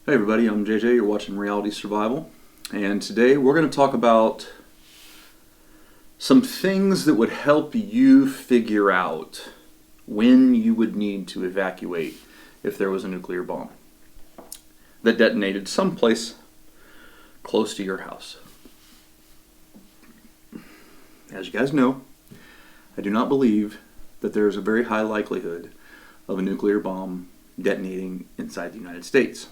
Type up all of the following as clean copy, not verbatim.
Hey everybody, I'm JJ, you're watching Reality Survival, and today we're going to talk about some things that would help you figure out when you would need to evacuate if there was a nuclear bomb that detonated someplace close to your house. As you guys know, I do not believe that there is a very high likelihood of a nuclear bomb detonating inside the United States.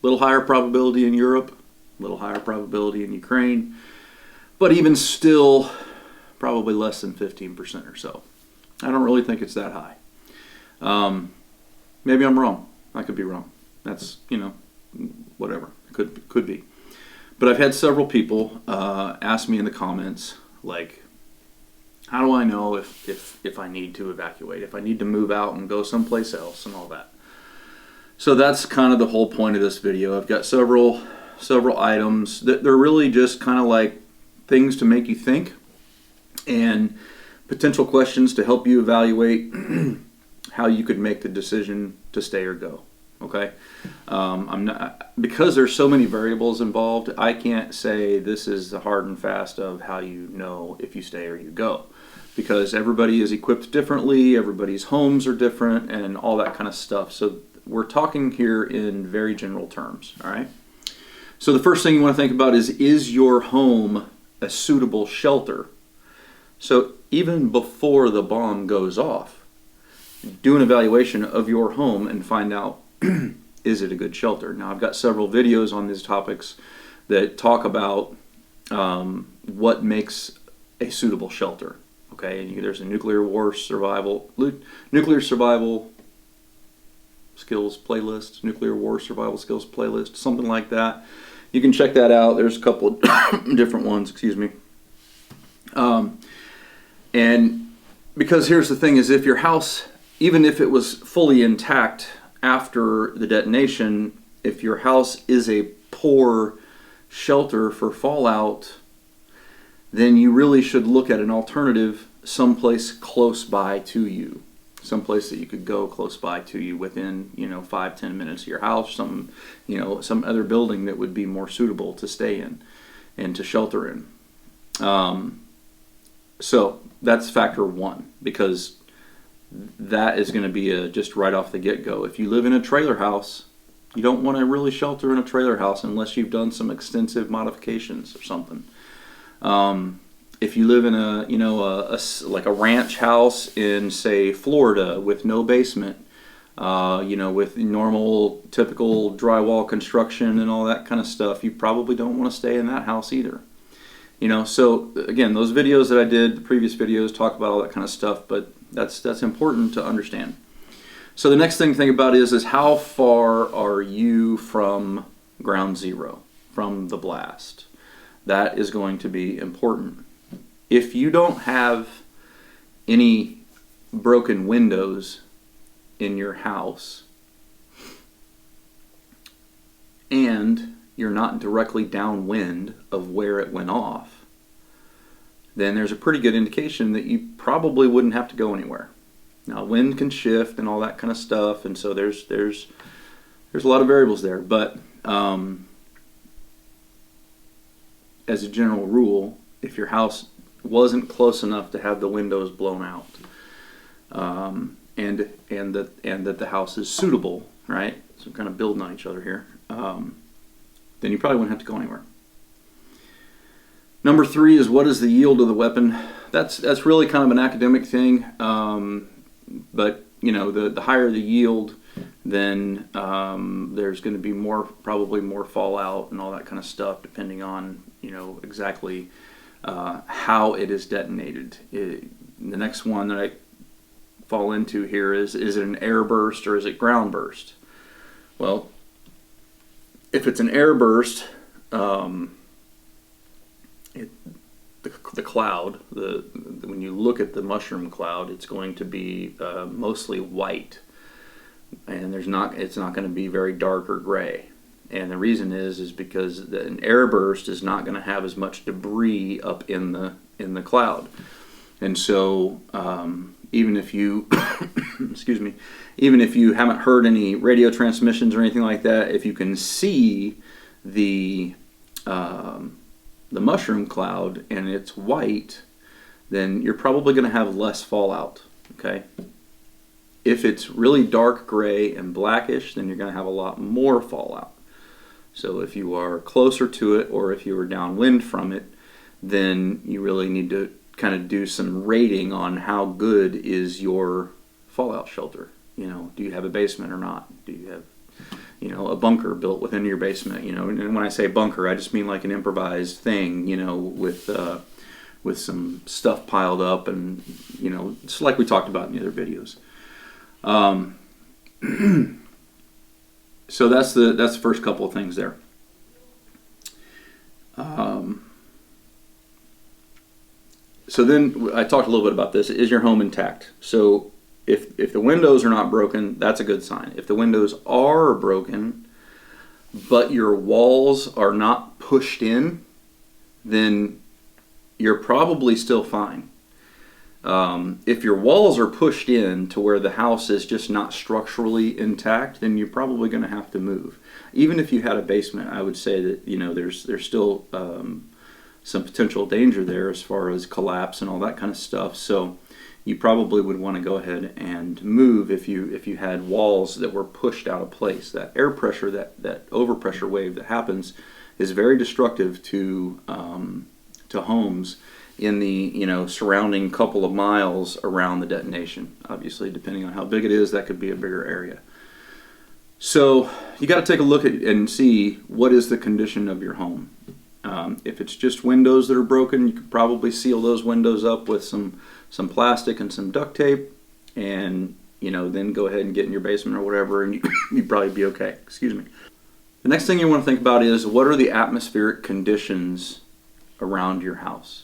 A little higher probability in Europe, a little higher probability in Ukraine, but even still, probably less than 15% or so. I don't really think it's that high. Maybe I'm wrong. I could be wrong. That's, whatever. Could be. But I've had several people ask me in the comments, like, how do I know if I need to evacuate, if I need to move out and go someplace else and all that? So that's kind of the whole point of this video. I've got several items that they're really just kind of like things to make you think and potential questions to help you evaluate how you could make the decision to stay or go. Okay, I'm not, because there's so many variables involved. I can't say this is the hard and fast of how you know if you stay or you go, because everybody is equipped differently, everybody's homes are different, and all that kind of stuff. So we're talking here in very general terms, all right? So the first thing you want to think about is your home a suitable shelter? So even before the bomb goes off, do an evaluation of your home and find out, is it a good shelter? Now, I've got several videos on these topics that talk about what makes a suitable shelter, okay? And there's a nuclear survival skills playlist, nuclear war survival skills playlist, something like that. You can check that out. There's a couple of different ones, excuse me. And because here's the thing is, if your house, even if it was fully intact after the detonation, if your house is a poor shelter for fallout, then you really should look at an alternative someplace close by to you. Someplace that you could go close by to you within, 5-10 minutes of your house, some other building that would be more suitable to stay in and to shelter in. So that's factor one, because that is going to be just right off the get-go. If you live in a trailer house, you don't want to really shelter in a trailer house unless you've done some extensive modifications or something. If you live in like a ranch house in, say, Florida with no basement, with normal, typical drywall construction and all that kind of stuff, you probably don't want to stay in that house either. So again, those videos that I did, the previous videos, talk about all that kind of stuff, but that's important to understand. So the next thing to think about is how far are you from ground zero, from the blast? That is going to be important. If you don't have any broken windows in your house and you're not directly downwind of where it went off, then there's a pretty good indication that you probably wouldn't have to go anywhere. Now, wind can shift and all that kind of stuff, and so there's a lot of variables there, but as a general rule, if your house wasn't close enough to have the windows blown out, and that the house is suitable, right? So we're kind of building on each other here. Then you probably wouldn't have to go anywhere. Number three is, what is the yield of the weapon? That's really kind of an academic thing, but the higher the yield, then there's going to be probably more fallout and all that kind of stuff, depending on exactly how it is detonated. The next one that I fall into here is it an air burst or is it ground burst? Well, if it's an air burst, the cloud, when you look at the mushroom cloud, it's going to be mostly white, and it's not going to be very dark or gray. And the reason is because an air burst is not going to have as much debris up in the cloud, and so even if you excuse me, even if you haven't heard any radio transmissions or anything like that, if you can see the mushroom cloud and it's white, then you're probably going to have less fallout. Okay. If it's really dark gray and blackish, then you're going to have a lot more fallout. So if you are closer to it, or if you are downwind from it, then you really need to kind of do some rating on how good is your fallout shelter. You know, do you have a basement or not? Do you have, you know, a bunker built within your basement? You know, and when I say bunker, I just mean like an improvised thing, you know, with some stuff piled up, and, you know, it's like we talked about in the other videos. So that's the first couple of things there. So then I talked a little bit about this. Is your home intact? So if the windows are not broken, that's a good sign. If the windows are broken, but your walls are not pushed in, then you're probably still fine. If your walls are pushed in to where the house is just not structurally intact, then you're probably going to have to move. Even if you had a basement, I would say that, you know, there's still some potential danger there as far as collapse and all that kind of stuff. So you probably would want to go ahead and move if you had walls that were pushed out of place. That air pressure, that overpressure wave that happens, is very destructive to homes in the, you know, surrounding couple of miles around the detonation. Obviously, depending on how big it is, that could be a bigger area. So you got to take a look at and see what is the condition of your home. If it's just windows that are broken, you could probably seal those windows up with some plastic and some duct tape, and, you know, then go ahead and get in your basement or whatever, and you'd probably be okay. Excuse me. The next thing you want to think about is, what are the atmospheric conditions around your house?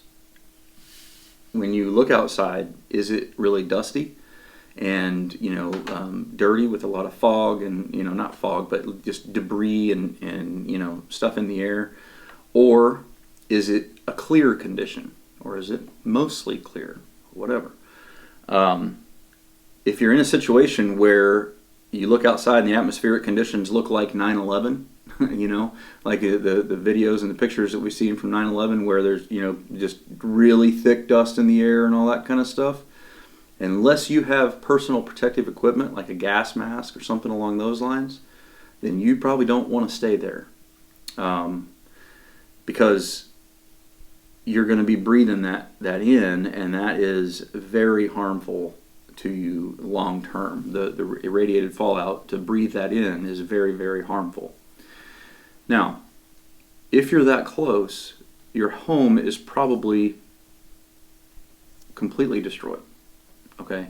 When you look outside, is it really dusty and, you know, dirty with a lot of fog and, you know, not fog, but just debris and you know, stuff in the air? Or is it a clear condition? Or is it mostly clear? Whatever. If you're in a situation where you look outside and the atmospheric conditions look like 9/11, you know, like the videos and the pictures that we've seen from 9/11, where there's, you know, just really thick dust in the air and all that kind of stuff, unless you have personal protective equipment like a gas mask or something along those lines, then you probably don't want to stay there, because you're going to be breathing that in, and that is very harmful to you long term. The irradiated fallout, to breathe that in, is very, very harmful. Now, if you're that close, your home is probably completely destroyed. Okay,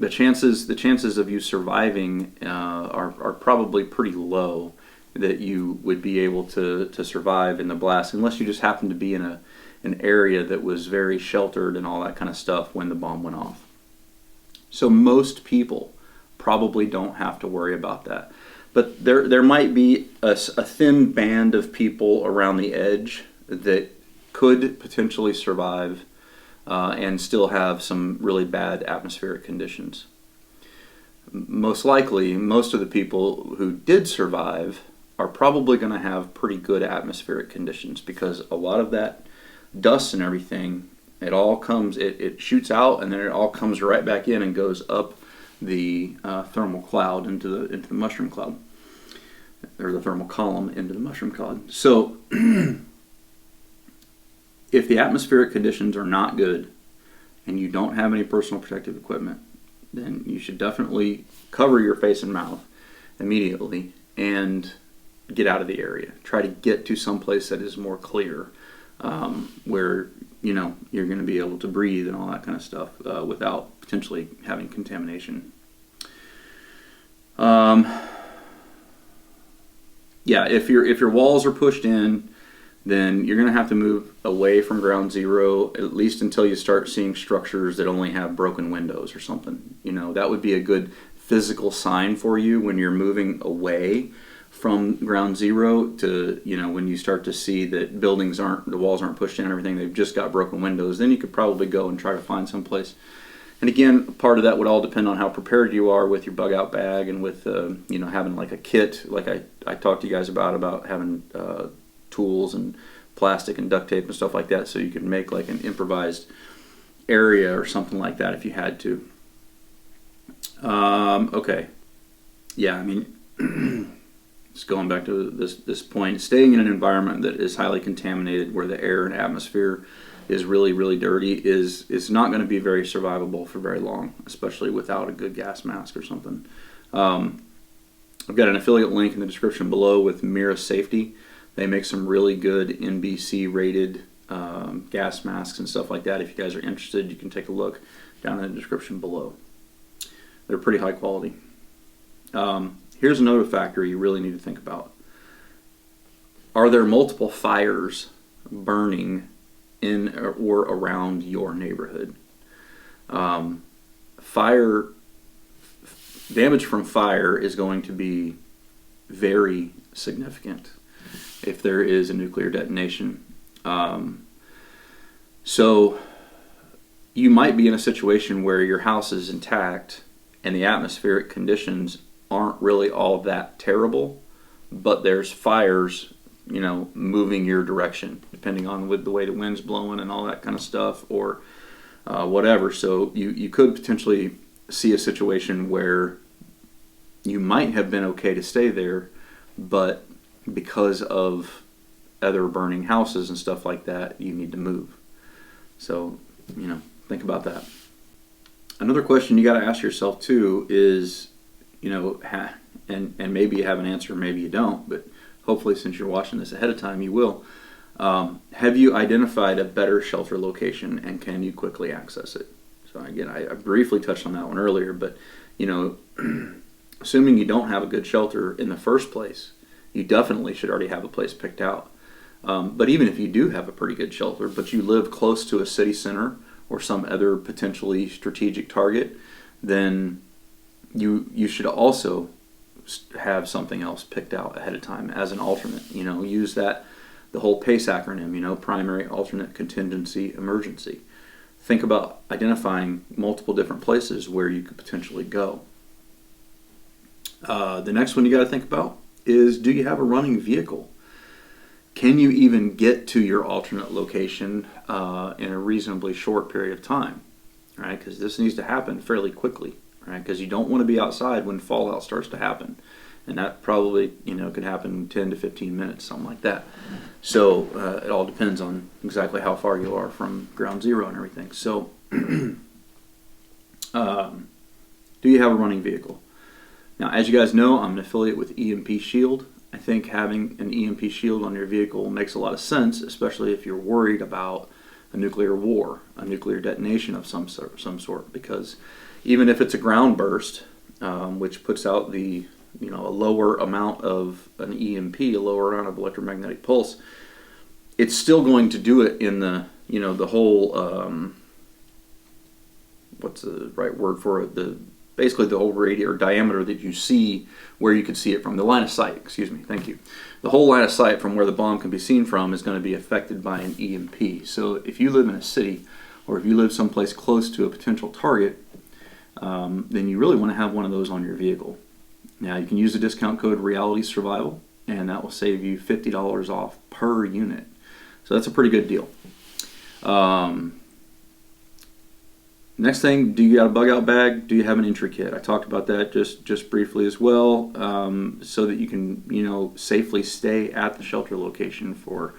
the chances of you surviving are probably pretty low, that you would be able to survive in the blast, unless you just happen to be in an area that was very sheltered and all that kind of stuff when the bomb went off. So most people probably don't have to worry about that. But there might be a thin band of people around the edge that could potentially survive and still have some really bad atmospheric conditions. Most likely, most of the people who did survive are probably going to have pretty good atmospheric conditions, because a lot of that dust and everything, it shoots out, and then it all comes right back in and goes up the thermal cloud into the mushroom cloud, or the thermal column into the mushroom cloud. So if the atmospheric conditions are not good and you don't have any personal protective equipment, then you should definitely cover your face and mouth immediately and get out of the area. Try to get to some place that is more clear, where, you know, you're going to be able to breathe and all that kind of stuff without potentially having contamination. Yeah, if your walls are pushed in, then you're going to have to move away from ground zero, at least until you start seeing structures that only have broken windows or something. You know, that would be a good physical sign for you when you're moving away from ground zero to, when you start to see that the walls aren't pushed in and everything, they've just got broken windows, then you could probably go and try to find someplace. And again, part of that would all depend on how prepared you are with your bug out bag and with, having like a kit, like I talked to you guys about having tools and plastic and duct tape and stuff like that, so you could make like an improvised area or something like that if you had to. Okay. Yeah, I mean, just going back to this point, staying in an environment that is highly contaminated, where the air and atmosphere is really, really dirty, is not going to be very survivable for very long, especially without a good gas mask or something. I've got an affiliate link in the description below with Mira Safety. They make some really good NBC rated gas masks and stuff like that. If you guys are interested, you can take a look down in the description below. They're pretty high quality. Here's another factor you really need to think about. Are there multiple fires burning in or around your neighborhood? Damage from fire is going to be very significant if there is a nuclear detonation. So you might be in a situation where your house is intact and the atmospheric conditions aren't really all that terrible, but there's fires, moving your direction, depending on with the way the wind's blowing and all that kind of stuff, or whatever. So you could potentially see a situation where you might have been okay to stay there, but because of other burning houses and stuff like that, you need to move. So, think about that. Another question you got to ask yourself too is, and maybe you have an answer, maybe you don't, but hopefully since you're watching this ahead of time, you will. Have you identified a better shelter location, and can you quickly access it? So again, I briefly touched on that one earlier, but assuming you don't have a good shelter in the first place, you definitely should already have a place picked out. But even if you do have a pretty good shelter, but you live close to a city center or some other potentially strategic target, then you should also have something else picked out ahead of time as an alternate. Use the whole PACE acronym, primary, alternate, contingency, emergency. Think about identifying multiple different places where you could potentially go. The next one you got to think about is, do you have a running vehicle? Can you even get to your alternate location in a reasonably short period of time? Right? Because this needs to happen fairly quickly. Right? Because you don't want to be outside when fallout starts to happen, and that probably could happen in 10 to 15 minutes, something like that. So it all depends on exactly how far you are from ground zero and everything. So do you have a running vehicle? Now, as you guys know, I'm an affiliate with EMP Shield. I think having an EMP shield on your vehicle makes a lot of sense, especially if you're worried about a nuclear war, a nuclear detonation of some sort, because even if it's a ground burst, which puts out a lower amount of an EMP, a lower amount of electromagnetic pulse, it's still going to do it in the whole, what's the right word for it, basically the whole radius or diameter that you see, where you can see it from, the line of sight, excuse me, thank you. The whole line of sight from where the bomb can be seen from is going to be affected by an EMP. So if you live in a city, or if you live someplace close to a potential target, then you really want to have one of those on your vehicle. Now, you can use the discount code Reality Survival, and that will save you $50 off per unit. So that's a pretty good deal. Next thing, do you got a bug out bag? Do you have an entry kit? I talked about that just briefly as well, so that you can safely stay at the shelter location for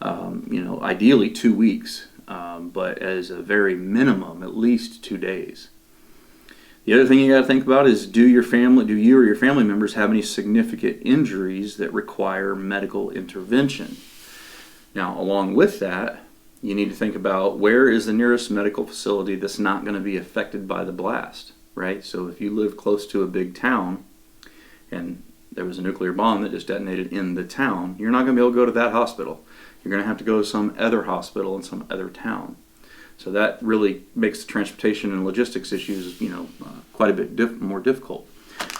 ideally 2 weeks, but as a very minimum, at least 2 days. The other thing you got to think about is, do you or your family members have any significant injuries that require medical intervention? Now, along with that, you need to think about, where is the nearest medical facility that's not going to be affected by the blast, right? So if you live close to a big town and there was a nuclear bomb that just detonated in the town, you're not going to be able to go to that hospital. You're going to have to go to some other hospital in some other town. So that really makes the transportation and logistics issues, quite a bit more difficult.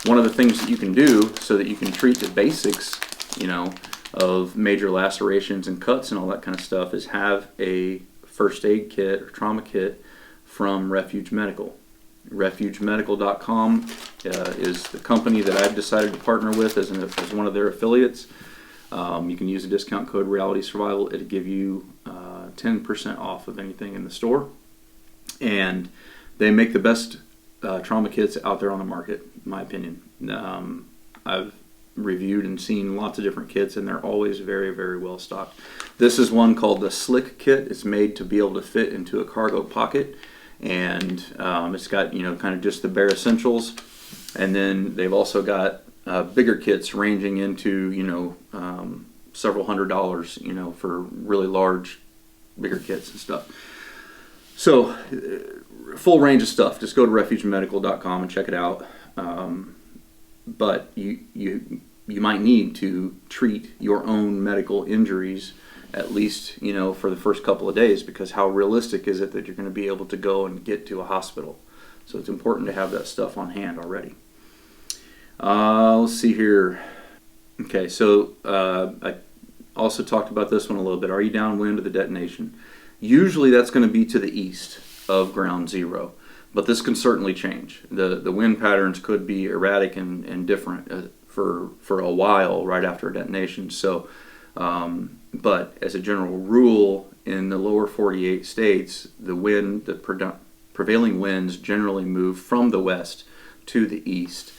one of the things that you can do so that you can treat the basics, you know, of major lacerations and cuts and all that kind of stuff is have a first aid kit or trauma kit from Refuge Medical. RefugeMedical.com is the company that I've decided to partner with as one of their affiliates. You can use the discount code Reality Survival. It'll give you 10% off of anything in the store. And they make the best trauma kits out there on the market, in my opinion. I've reviewed and seen lots of different kits, and they're always very, very well stocked. This is one called the Slick Kit. It's made to be able to fit into a cargo pocket, and it's got, you know, kind of just the bare essentials. And then they've also got bigger kits ranging into, you know, several $100s, you know, for really large, bigger kits and stuff. So, full range of stuff. Just go to refugemedical.com and check it out. But you might need to treat your own medical injuries, at least, you know, for the first couple of days, because how realistic is it that you're going to be able to go and get to a hospital? So it's important to have that stuff on hand already. Let's see here. Okay, so I also talked about this one a little bit. Are you downwind of the detonation? Usually that's going to be to the east of ground zero, but this can certainly change. The wind patterns could be erratic and different for a while right after a detonation. So, but as a general rule, in the lower 48 states, the prevailing winds generally move from the west to the east.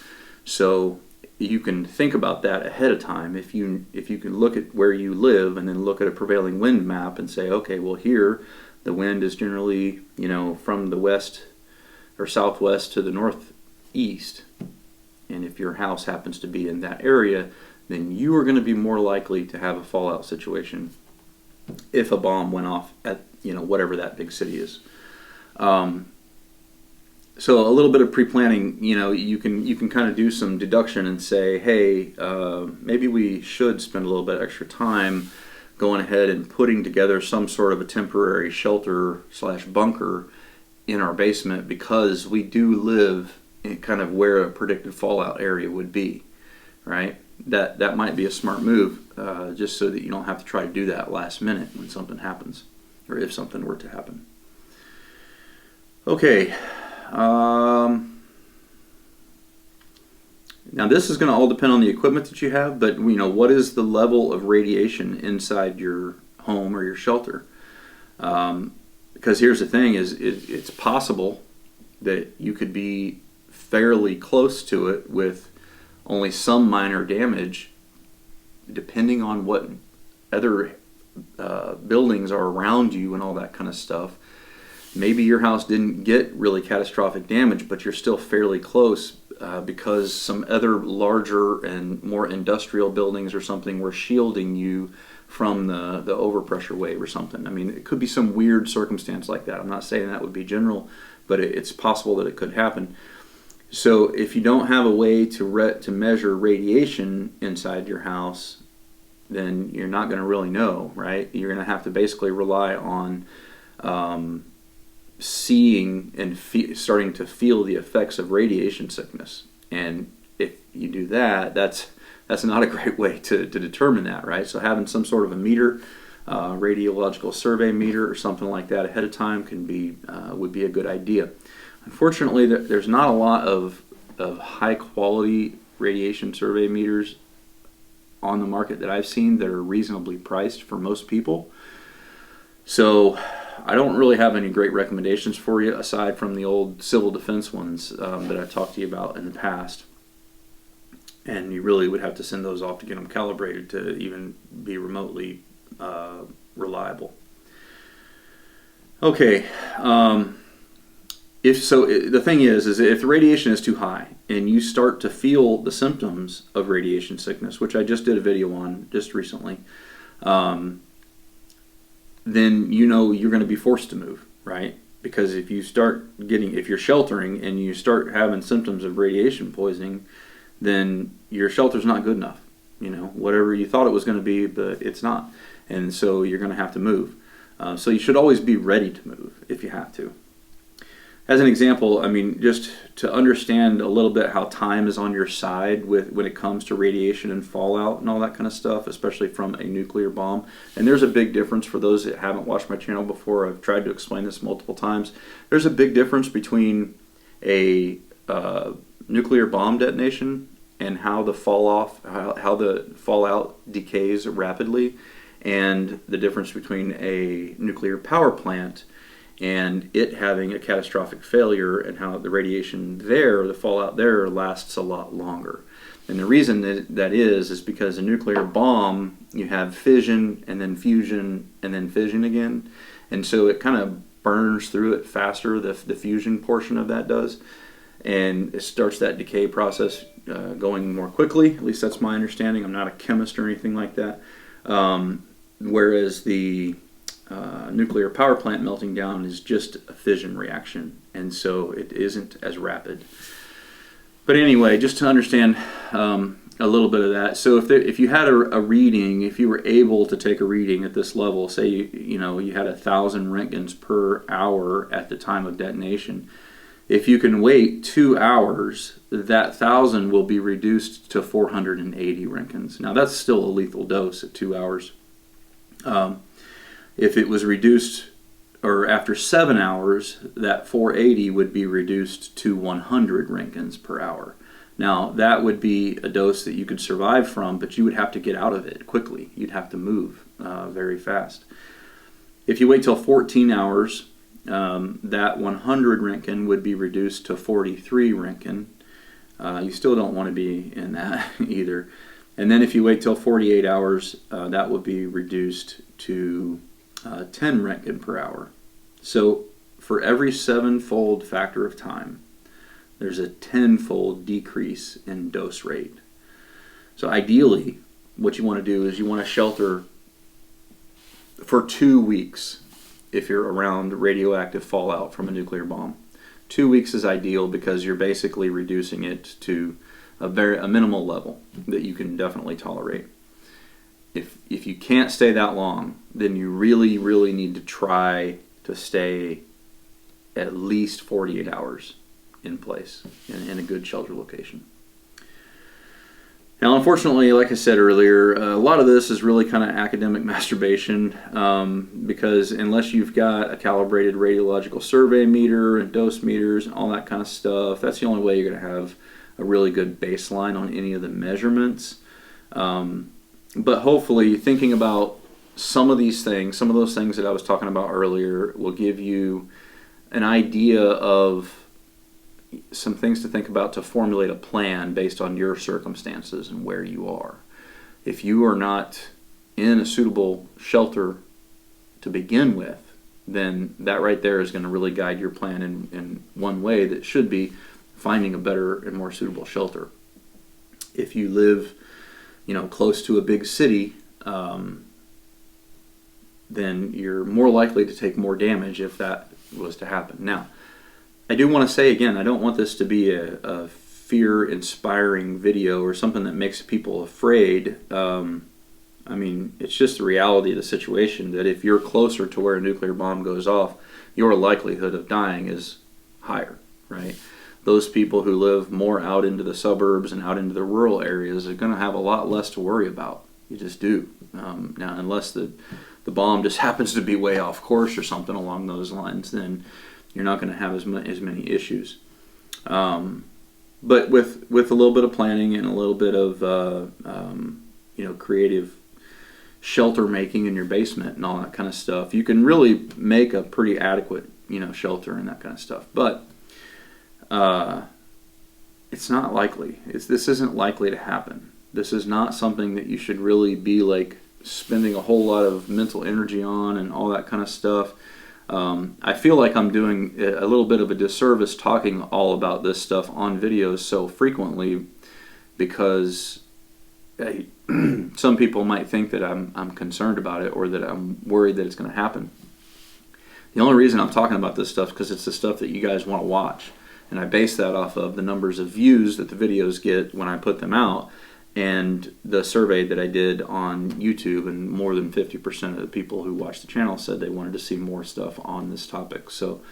So you can think about that ahead of time. If you can look at where you live and then look at a prevailing wind map and say, okay, well here the wind is generally, you know, from the west or southwest to the northeast. And if your house happens to be in that area, then you are going to be more likely to have a fallout situation if a bomb went off at, you know, whatever that big city is. So a little bit of pre-planning, you know, you can kind of do some deduction and say, hey, maybe we should spend a little bit extra time going ahead and putting together some sort of a temporary shelter / bunker in our basement, because we do live in kind of where a predicted fallout area would be, right? That might be a smart move, just so that you don't have to try to do that last minute when something happens, or if something were to happen. Okay. Now this is going to all depend on the equipment that you have, but you know, what is the level of radiation inside your home or your shelter? Because here's the thing: it's possible that you could be fairly close to it with only some minor damage, depending on what other buildings are around you and all that kind of stuff. Maybe your house didn't get really catastrophic damage, but you're still fairly close because some other larger and more industrial buildings or something were shielding you from the overpressure wave or something. I mean, it could be some weird circumstance like that. I'm not saying that would be general, but it's possible that it could happen. So if you don't have a way to measure radiation inside your house, then you're not going to really know, right? You're going to have to basically rely on seeing and starting to feel the effects of radiation sickness. And if you do that, that's not a great way to determine that, right? So having some sort of a meter, radiological survey meter or something like that ahead of time would be a good idea. Unfortunately, there's not a lot of high quality radiation survey meters on the market that I've seen that are reasonably priced for most people. So I don't really have any great recommendations for you aside from the old civil defense ones that I've talked to you about in the past. And you really would have to send those off to get them calibrated to even be remotely reliable. Okay. The thing is if the radiation is too high and you start to feel the symptoms of radiation sickness, which I just did a video on just recently, then you know you're going to be forced to move, right? Because if you're sheltering and you start having symptoms of radiation poisoning, then your shelter's not good enough. You know, whatever you thought it was going to be, but it's not. And so you're going to have to move. So you should always be ready to move if you have to. as an example, I mean, just to understand a little bit how time is on your side when it comes to radiation and fallout and all that kind of stuff, especially from a nuclear bomb. And there's a big difference for those that haven't watched my channel before. I've tried to explain this multiple times. There's a big difference between a nuclear bomb detonation and how the how the fallout decays rapidly, and the difference between a nuclear power plant and it having a catastrophic failure, and how the radiation there, the fallout there, lasts a lot longer. And the reason that is because a nuclear bomb, you have fission and then fusion and then fission again, and so it kind of burns through it faster, the fusion portion of that does, and it starts that decay process going more quickly. At least that's my understanding. I'm not a chemist or anything like that. Whereas the nuclear power plant melting down is just a fission reaction, and so it isn't as rapid. But anyway, just to understand a little bit of that. So if you had a reading, if you were able to take a reading at this level, say you had 1,000 roentgens per hour at the time of detonation, if you can wait 2 hours, that 1,000 will be reduced to 480 roentgens. Now that's still a lethal dose at 2 hours. If it was reduced, or after 7 hours, that 480 would be reduced to 100 roentgens per hour. Now, that would be a dose that you could survive from, but you would have to get out of it quickly. You'd have to move very fast. If you wait till 14 hours, that 100 Roentgen would be reduced to 43 Roentgen. You still don't want to be in that either. And then if you wait till 48 hours, that would be reduced to 10 Roentgen per hour. So for every 7-fold factor of time, there's a 10-fold decrease in dose rate. So ideally, what you want to do is you want to shelter for 2 weeks if you're around radioactive fallout from a nuclear bomb. 2 weeks is ideal because you're basically reducing it to a minimal level that you can definitely tolerate. If you can't stay that long, then you really, really need to try to stay at least 48 hours in place in a good shelter location. Now, unfortunately, like I said earlier, a lot of this is really kind of academic masturbation because unless you've got a calibrated radiological survey meter and dose meters and all that kind of stuff, that's the only way you're going to have a really good baseline on any of the measurements. But hopefully, thinking about some of these things, some of those things that I was talking about earlier, will give you an idea of some things to think about to formulate a plan based on your circumstances and where you are. If you are not in a suitable shelter to begin with, then that right there is going to really guide your plan in one way that should be finding a better and more suitable shelter. If you live, close to a big city, then you're more likely to take more damage if that was to happen. Now, I do want to say again, I don't want this to be a fear-inspiring video or something that makes people afraid. It's just the reality of the situation that if you're closer to where a nuclear bomb goes off, your likelihood of dying is higher, right? Those people who live more out into the suburbs and out into the rural areas are going to have a lot less to worry about. You just do. Now, unless the bomb just happens to be way off course or something along those lines, then you're not going to have as many issues. But with a little bit of planning and a little bit of creative shelter making in your basement and all that kind of stuff, you can really make a pretty adequate shelter and that kind of stuff. But it's not likely. This isn't likely to happen. This is not something that you should really be like spending a whole lot of mental energy on and all that kind of stuff. I feel like I'm doing a little bit of a disservice talking all about this stuff on videos so frequently because some people might think that I'm concerned about it or that I'm worried that it's going to happen. The only reason I'm talking about this stuff is because it's the stuff that you guys want to watch. And I base that off of the numbers of views that the videos get when I put them out and the survey that I did on YouTube, and more than 50% of the people who watched the channel said they wanted to see more stuff on this topic. So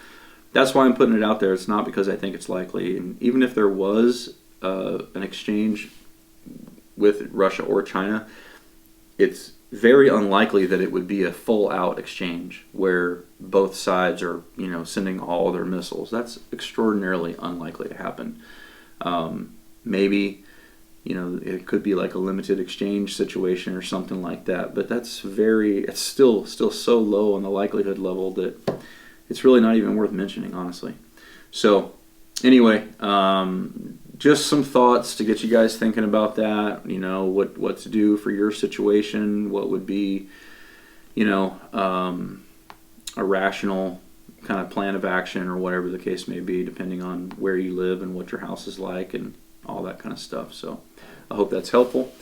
that's why I'm putting it out there. It's not because I think it's likely. And even if there was an exchange with Russia or China, it's very unlikely that it would be a full-out exchange where both sides are, sending all their missiles. That's extraordinarily unlikely to happen. Maybe, it could be like a limited exchange situation or something like that. But it's still so low on the likelihood level that it's really not even worth mentioning, honestly. So, anyway, just some thoughts to get you guys thinking about that. What to do for your situation. What would be, a rational kind of plan of action, or whatever the case may be, depending on where you live and what your house is like and all that kind of stuff. So I hope that's helpful.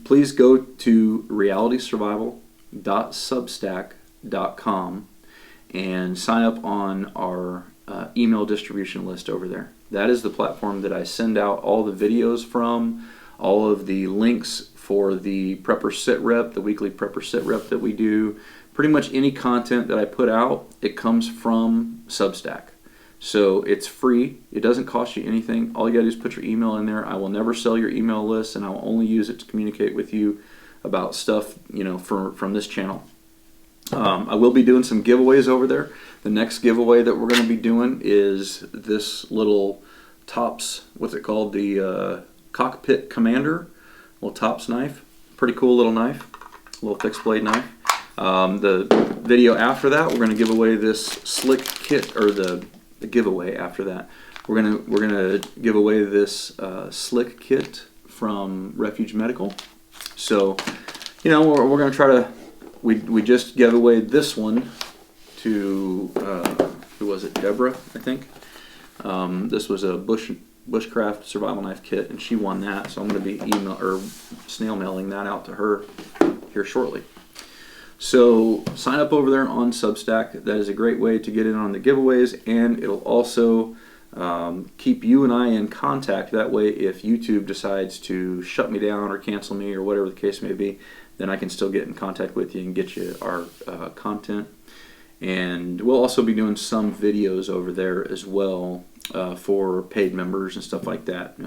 Please go to realitysurvival.substack.com and sign up on our email distribution list over there. That is the platform that I send out all the videos from, all of the links for the Prepper Sit Rep, the weekly Prepper Sit Rep that we do. Pretty much any content that I put out, it comes from Substack. So it's free. It doesn't cost you anything. All you got to do is put your email in there. I will never sell your email list, and I will only use it to communicate with you about stuff, from this channel. I will be doing some giveaways over there. The next giveaway that we're going to be doing is this little Tops, what's it called? The Cockpit Commander, little Tops knife. Pretty cool little knife, little fixed blade knife. The video after that, we're going to give away this slick kit, or the giveaway after that. We're gonna give away this slick kit from Refuge Medical. So, we're going to try to. We just gave away this one to who was it? Deborah, I think. This was a bushcraft survival knife kit, and she won that. So I'm going to be snail mailing that out to her here shortly. So sign up over there on Substack. That is a great way to get in on the giveaways, and it'll also keep you and I in contact. That way, if YouTube decides to shut me down or cancel me or whatever the case may be, then I can still get in contact with you and get you our content. And we'll also be doing some videos over there as well for paid members and stuff like that.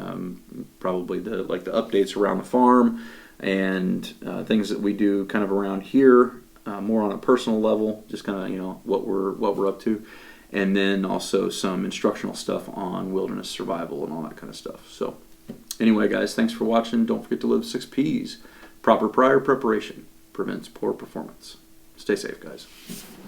Probably the updates around the farm and things that we do kind of around here, more on a personal level, just kind of what we're up to, and then also some instructional stuff on wilderness survival and all that kind of stuff. So anyway, guys, thanks for watching. Don't forget to live 6 P's. Proper prior preparation prevents poor performance. Stay safe, guys.